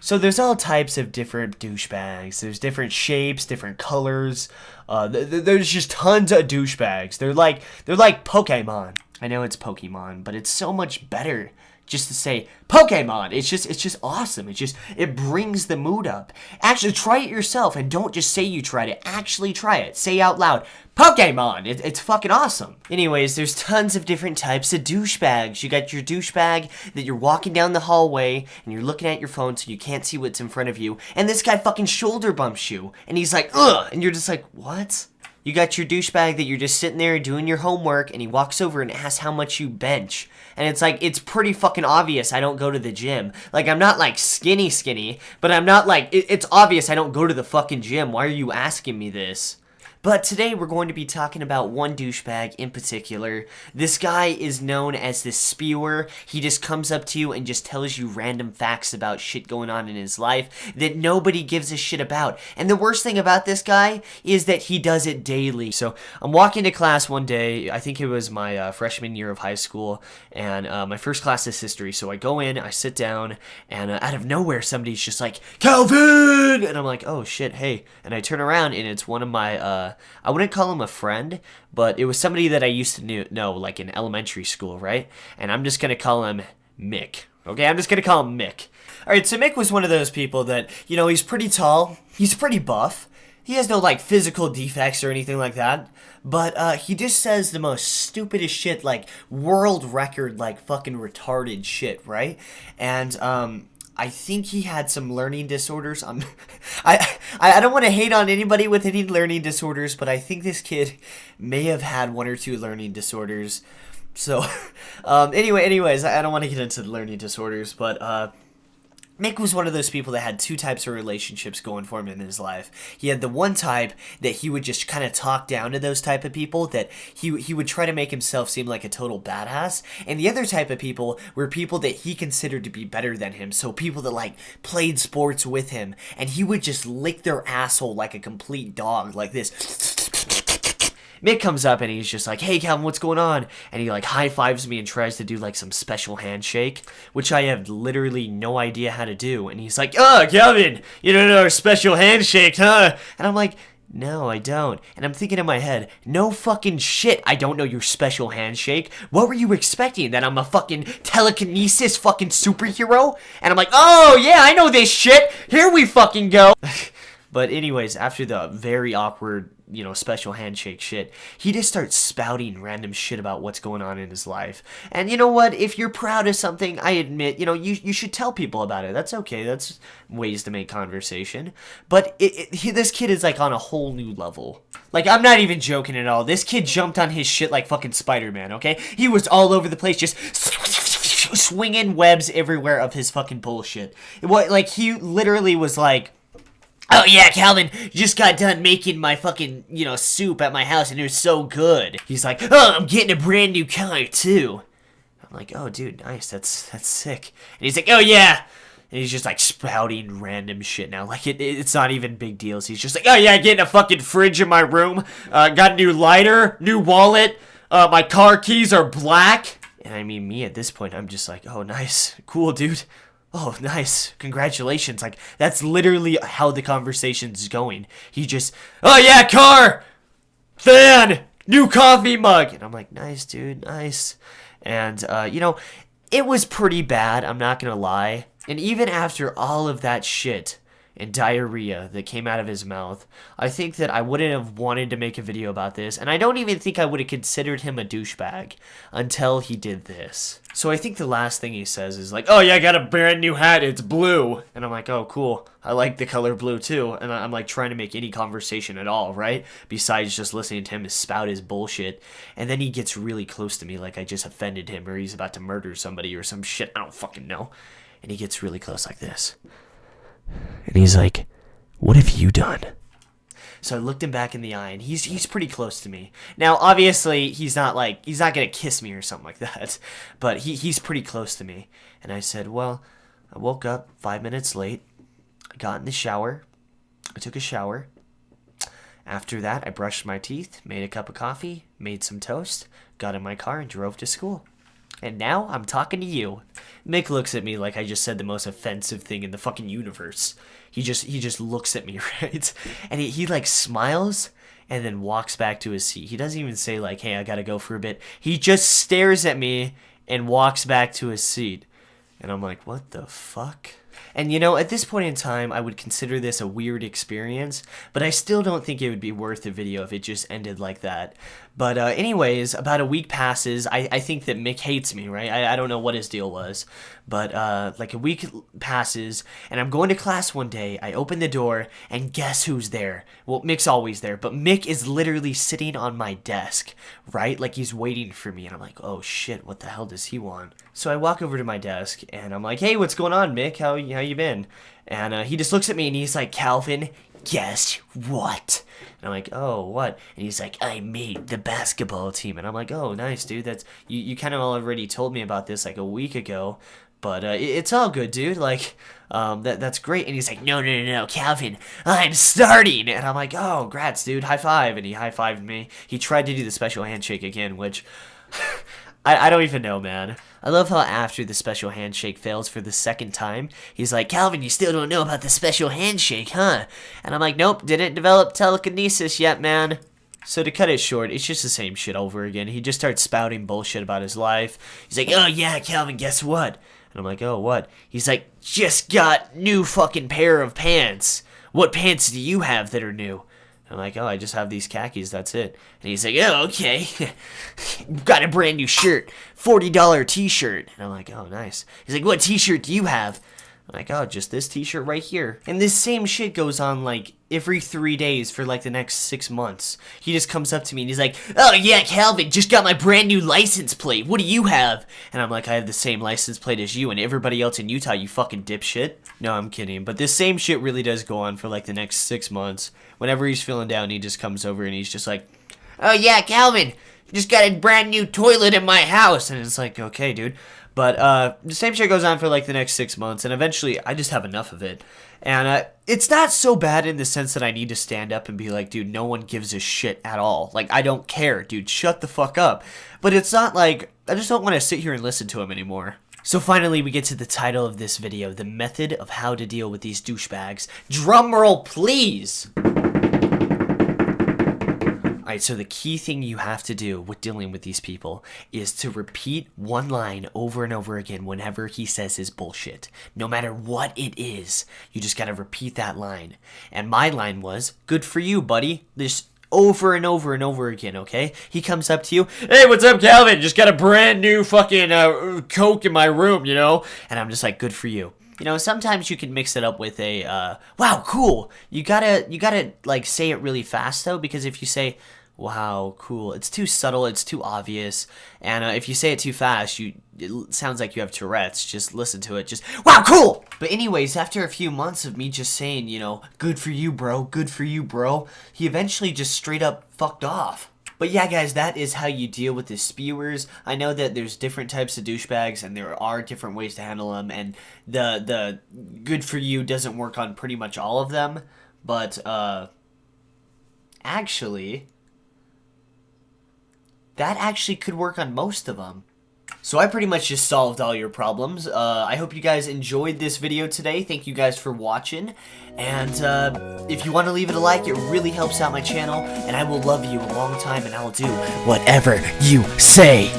So there's all types of different douchebags. There's different shapes, different colors. There's just tons of douchebags. They're like Pokemon. I know it's Pokemon, but it's so much better just to say Pokemon. It's just awesome. It brings the mood up. Actually, try it yourself and don't just say you tried it. Actually try it. Say out loud, Pokemon. It's fucking awesome. Anyways, there's tons of different types of douchebags. You got your douchebag that you're walking down the hallway and you're looking at your phone so you can't see what's in front of you, and this guy fucking shoulder bumps you and he's like, ugh, and you're just like, what? You got your douchebag that you're just sitting there doing your homework and he walks over and asks how much you bench. And it's like, it's pretty fucking obvious I don't go to the gym. Like, I'm not like skinny, but I'm not like, it's obvious I don't go to the fucking gym. Why are you asking me this? But today we're going to be talking about one douchebag in particular. This guy is known as the spewer. He just comes up to you and just tells you random facts about shit going on in his life that nobody gives a shit about. And the worst thing about this guy is that he does it daily. So I'm walking to class one day, I think it was my freshman year of high school, and my first class is history. So I go in, I sit down, and out of nowhere somebody's just like, Calvin! And I'm like, oh shit, hey. And I turn around and it's one of my, I wouldn't call him a friend, but it was somebody that I used to know, like in elementary school, right? And I'm just going to call him Mick. Okay, I'm just going to call him Mick. Alright, so Mick was one of those people that, you know, he's pretty tall, he's pretty buff, he has no, like, physical defects or anything like that, but he just says the most stupidest shit, like, world record, like, fucking retarded shit, right? And, I think he had some learning disorders. I don't want to hate on anybody with any learning disorders, but I think this kid may have had one or two learning disorders. So, anyways, I don't want to get into the learning disorders, but Mick was one of those people that had two types of relationships going for him in his life. He had the one type that he would just kind of talk down to those type of people, that he would try to make himself seem like a total badass. And the other type of people were people that he considered to be better than him. So people that like played sports with him, and he would just lick their asshole like a complete dog, like this. Mick comes up and he's just like, hey Calvin, what's going on? And he like high fives me and tries to do like some special handshake, which I have literally no idea how to do. And he's like, oh Calvin, you don't know our special handshake, huh? And I'm like, no, I don't. And I'm thinking in my head, no fucking shit, I don't know your special handshake. What were you expecting? That I'm a fucking telekinesis fucking superhero? And I'm like, oh yeah, I know this shit. Here we fucking go. But anyways, after the very awkward, you know, special handshake shit, he just starts spouting random shit about what's going on in his life. And you know what? If you're proud of something, I admit, you know, you should tell people about it. That's okay. That's ways to make conversation. But this kid is like on a whole new level. Like, I'm not even joking at all. This kid jumped on his shit like fucking Spider-Man, okay? He was all over the place, just swinging webs everywhere of his fucking bullshit. Like, he literally was like, oh yeah, Calvin, just got done making my fucking, you know, soup at my house and it was so good. He's like, oh, I'm getting a brand new car too. I'm like, oh dude, nice, that's sick. And he's like, oh yeah. And he's just like spouting random shit now. Like it's not even big deals. He's just like, oh yeah, getting a fucking fridge in my room. Got a new lighter, new wallet. My car keys are black. And I mean, me at this point, I'm just like, oh nice, cool dude. Oh, nice. Congratulations. Like, that's literally how the conversation's going. He just, oh yeah, car! Fan! New coffee mug! And I'm like, nice, dude, nice. And, you know, it was pretty bad, I'm not gonna lie. And even after all of that shit and diarrhea that came out of his mouth, I think that I wouldn't have wanted to make a video about this, and I don't even think I would have considered him a douchebag until he did this. So I think the last thing he says is like, oh yeah, I got a brand new hat, it's blue. And I'm like, oh cool, I like the color blue too. And I'm like trying to make any conversation at all, right? Besides just listening to him spout his bullshit. And then he gets really close to me like I just offended him or he's about to murder somebody or some shit, I don't fucking know. And he gets really close like this. And he's like, what have you done? So I looked him back in the eye, and he's pretty close to me. Now, obviously, he's not gonna kiss me or something like that, but he's pretty close to me. And I said, well, I woke up 5 minutes late. I got in the shower. I took a shower. After that, I brushed my teeth, made a cup of coffee, made some toast, got in my car, and drove to school. And now I'm talking to you. Mick looks at me like I just said the most offensive thing in the fucking universe. He just looks at me, right? And he like smiles and then walks back to his seat. He doesn't even say like, hey, I gotta go for a bit. He just stares at me and walks back to his seat. And I'm like, what the fuck? And you know, at this point in time, I would consider this a weird experience, but I still don't think it would be worth the video if it just ended like that. But anyways, about a week passes. I think that Mick hates me, right? I don't know what his deal was. But like a week passes, and I'm going to class one day. I open the door, and guess who's there? Well, Mick's always there, but Mick is literally sitting on my desk, right? Like he's waiting for me, and I'm like, oh shit, what the hell does he want? So I walk over to my desk, and I'm like, hey, what's going on, Mick? How you been? And he just looks at me, and he's like, Calvin, guess what? And I'm like, oh, what? And he's like, I made the basketball team. And I'm like, oh, nice, dude. That's you kind of already told me about this like a week ago. But it's all good, dude. Like, that's great. And he's like, no, Calvin, I'm starting. And I'm like, oh, grats, dude. High five. And he high-fived me. He tried to do the special handshake again, which I don't even know, man. I love how after the special handshake fails for the second time, he's like, Calvin, you still don't know about the special handshake, huh? And I'm like, nope, didn't develop telekinesis yet, man. So to cut it short, it's just the same shit over again. He just starts spouting bullshit about his life. He's like, oh yeah, Calvin, guess what? And I'm like, oh, what? He's like, just got new fucking pair of pants. What pants do you have that are new? I'm like, oh, I just have these khakis, that's it. And he's like, oh, okay. Got a brand new shirt, $40 t-shirt. And I'm like, oh, nice. He's like, what t-shirt do you have? I'm like, oh, just this t-shirt right here. And this same shit goes on like every 3 days for like the next 6 months. He just comes up to me and he's like, oh yeah, Calvin, just got my brand new license plate. What do you have? And I'm like, I have the same license plate as you and everybody else in Utah, you fucking dipshit. No, I'm kidding. But this same shit really does go on for like the next 6 months. Whenever he's feeling down, he just comes over and he's just like, oh yeah, Calvin, just got a brand new toilet in my house. And it's like, okay, dude. But the same shit goes on for like the next 6 months, and eventually I just have enough of it. And it's not so bad in the sense that I need to stand up and be like, dude, no one gives a shit at all. Like, I don't care, dude, shut the fuck up. But it's not like, I just don't want to sit here and listen to him anymore. So finally we get to the title of this video, the method of how to deal with these douchebags. Drum roll, please! Alright, so the key thing you have to do with dealing with these people is to repeat one line over and over again whenever he says his bullshit. No matter what it is, you just gotta repeat that line. And my line was, good for you, buddy. This over and over and over again, okay? He comes up to you, hey, what's up, Calvin? Just got a brand new fucking Coke in my room, you know? And I'm just like, good for you. You know, sometimes you can mix it up with a, wow, cool. You gotta, like, say it really fast, though, because if you say, wow, cool, it's too subtle, it's too obvious, and if you say it too fast, it sounds like you have Tourette's. Just listen to it, just, wow, cool! But anyways, after a few months of me just saying, you know, good for you, bro, he eventually just straight up fucked off. But yeah, guys, that is how you deal with the spewers. I know that there's different types of douchebags, and there are different ways to handle them, and the good for you doesn't work on pretty much all of them, but, actually, that actually could work on most of them. So I pretty much just solved all your problems. I hope you guys enjoyed this video today. Thank you guys for watching. And if you want to leave it a like, it really helps out my channel. And I will love you a long time, and I will do whatever you say.